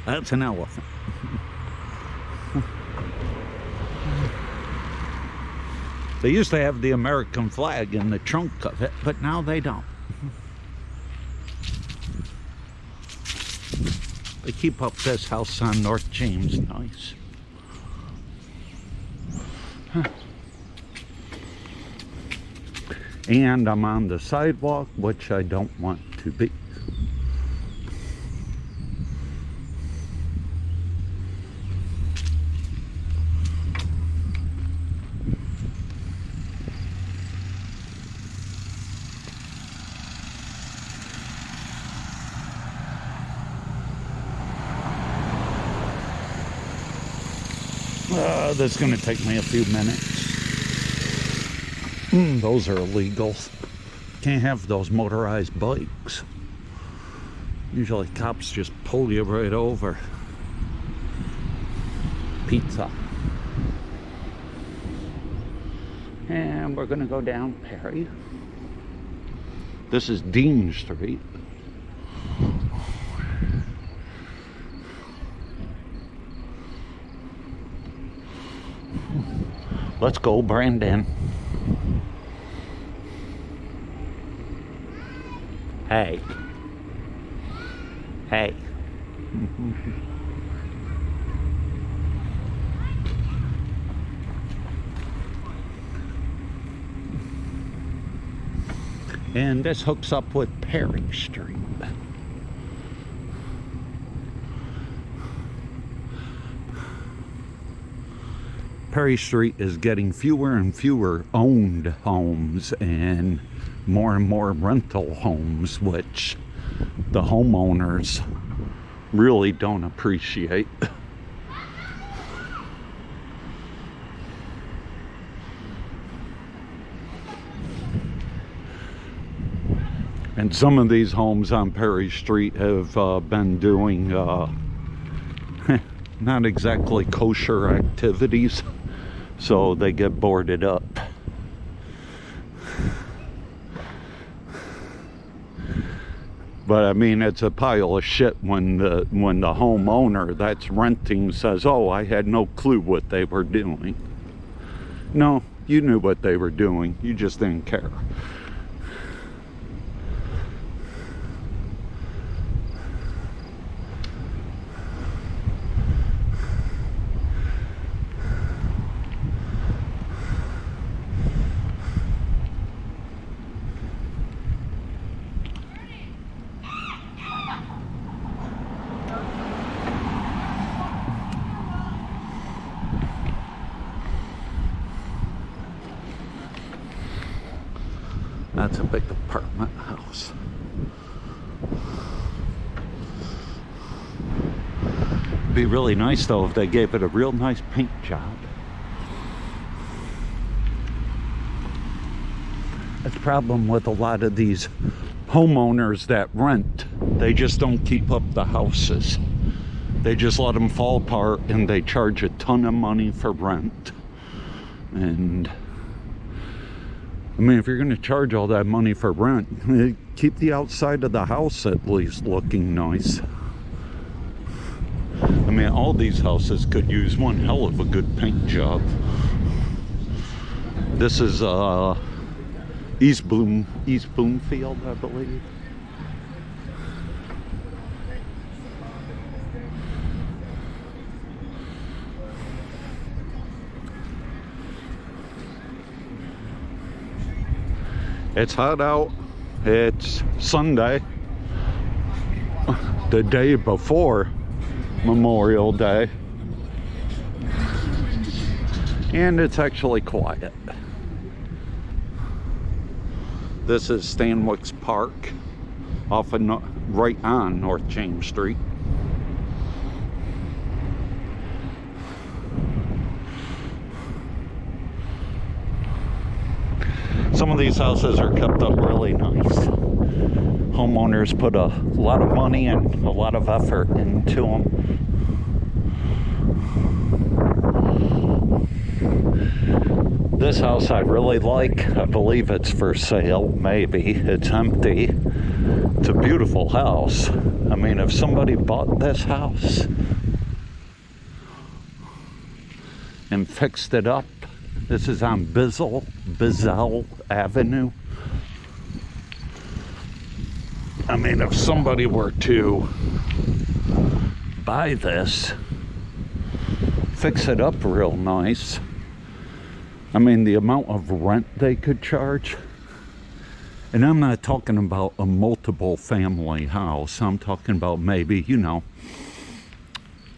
That's an elephant. They used to have the American flag in the trunk of it, but now they don't. They keep up this house on North James nice. And I'm on the sidewalk, which I don't want to be. This is going to take me a few minutes. Those are illegal. Can't have those motorized bikes. Usually cops just pull you right over. Pizza. And we're going to go down Perry. This is Dean Street. Let's go, Brandon. Hey. Hey. And this hooks up with Perry Street. Perry Street is getting fewer and fewer owned homes and more rental homes, which the homeowners really don't appreciate. And some of these homes on Perry Street have been doing not exactly kosher activities, so they get boarded up. But I mean, it's a pile of shit when the homeowner that's renting says, "Oh, I had no clue what they were doing." No, you knew what they were doing. You just didn't care. That's a big apartment house. It'd be really nice though if they gave it a real nice paint job. That's the problem with a lot of these homeowners that rent. They just don't keep up the houses. They just let them fall apart and they charge a ton of money for rent. And I mean, if you're going to charge all that money for rent, keep the outside of the house at least looking nice. I mean, all these houses could use one hell of a good paint job. This is East Bloomfield, I believe. It's hot out. It's Sunday, the day before Memorial Day, and it's actually quiet. This is Stanwix Park, off of right on North James Street. Some of these houses are kept up really nice. Homeowners put a lot of money and a lot of effort into them. This house I really like. I believe it's for sale, maybe. It's empty. It's a beautiful house. I mean, if somebody bought this house and fixed it up, this is on Bizzell Avenue. I mean, if somebody were to buy this, fix it up real nice, I mean, the amount of rent they could charge, and I'm not talking about a multiple family house, I'm talking about maybe, you know,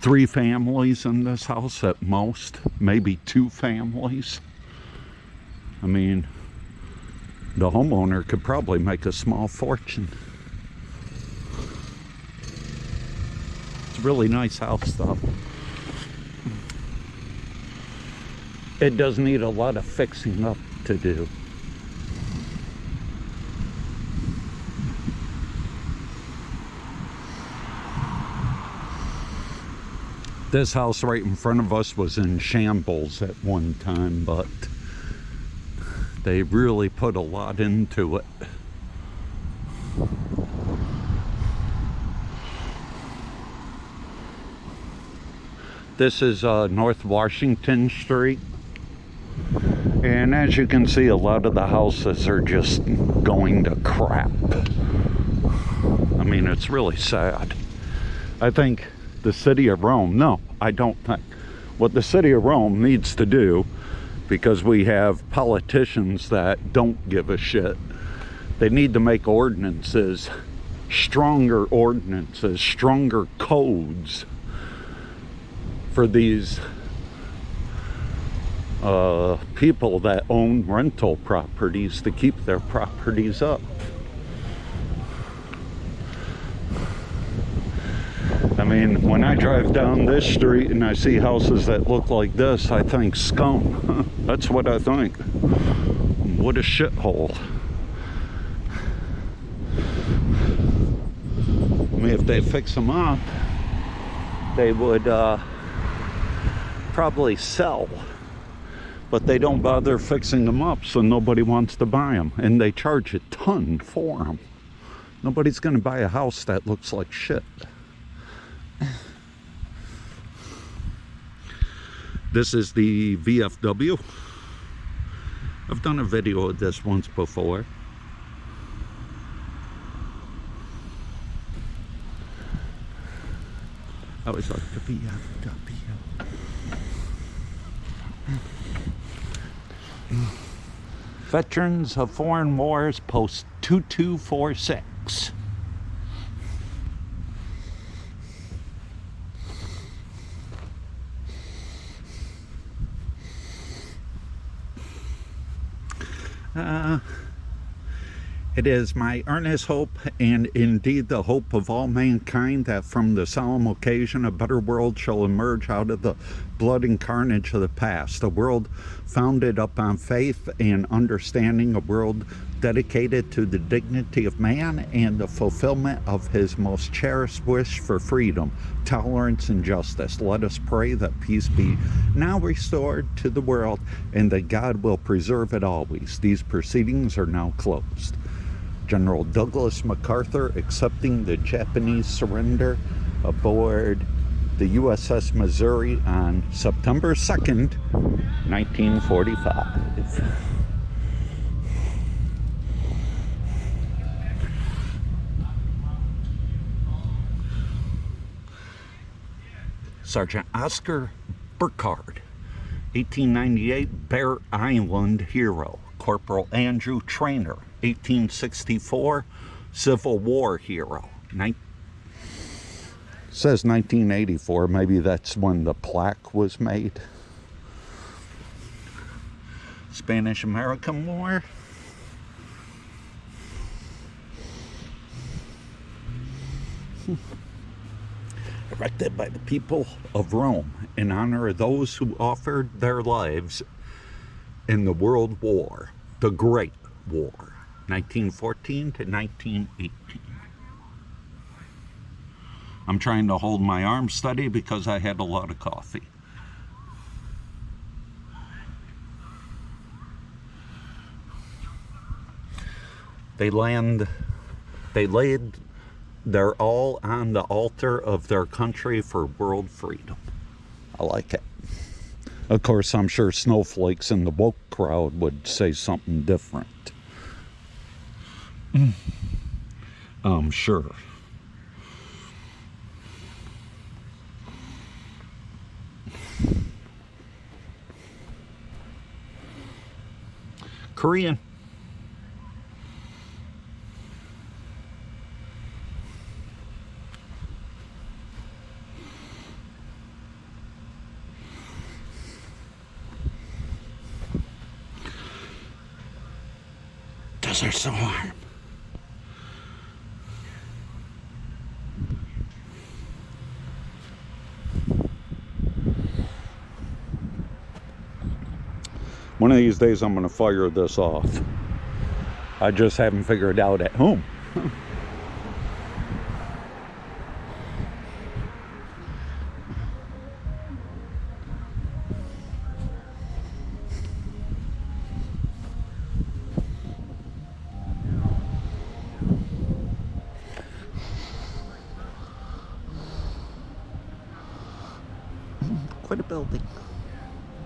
3 families in this house at most, maybe 2 families. I mean, the homeowner could probably make a small fortune. It's a really nice house though. It does need a lot of fixing up to do. This house right in front of us was in shambles at one time, but they really put a lot into it. This is North Washington Street. And as you can see, a lot of the houses are just going to crap. I mean, it's really sad. I think the city of Rome, no, I don't think. What the city of Rome needs to do, because we have politicians that don't give a shit, they need to make ordinances, stronger codes for these people that own rental properties to keep their properties up. I mean, when I drive down this street and I see houses that look like this, I think scum. That's what I think. What a shithole. I mean, if they fix them up, they would probably sell. But they don't bother fixing them up, so nobody wants to buy them. And they charge a ton for them. Nobody's going to buy a house that looks like shit. This is the VFW. I've done a video of this once before. I always like the VFW. Veterans of Foreign Wars, post 2246. It is my earnest hope, and indeed the hope of all mankind, that from the solemn occasion a better world shall emerge out of the blood and carnage of the past, a world founded upon faith and understanding, a world dedicated to the dignity of man and the fulfillment of his most cherished wish for freedom, tolerance, and justice. Let us pray that peace be now restored to the world, and that God will preserve it always. These proceedings are now closed. General Douglas MacArthur accepting the Japanese surrender aboard the USS Missouri on September 2nd, 1945. Sergeant Oscar Burkhardt, 1898 Bear Island hero. Corporal Andrew Trainer, 1864 Civil War hero. Says 1984, maybe that's when the plaque was made. Spanish-American War. Erected by the people of Rome in honor of those who offered their lives in the World War, the Great War, 1914 to 1918. I'm trying to hold my arm steady because I had a lot of coffee. They laid They're all on the altar of their country for world freedom. I like it. Of course, I'm sure snowflakes in the woke crowd would say something different. I'm sure. Korean. Those are so warm. One of these days I'm going to fire this off. I just haven't figured out at home. Quite a building.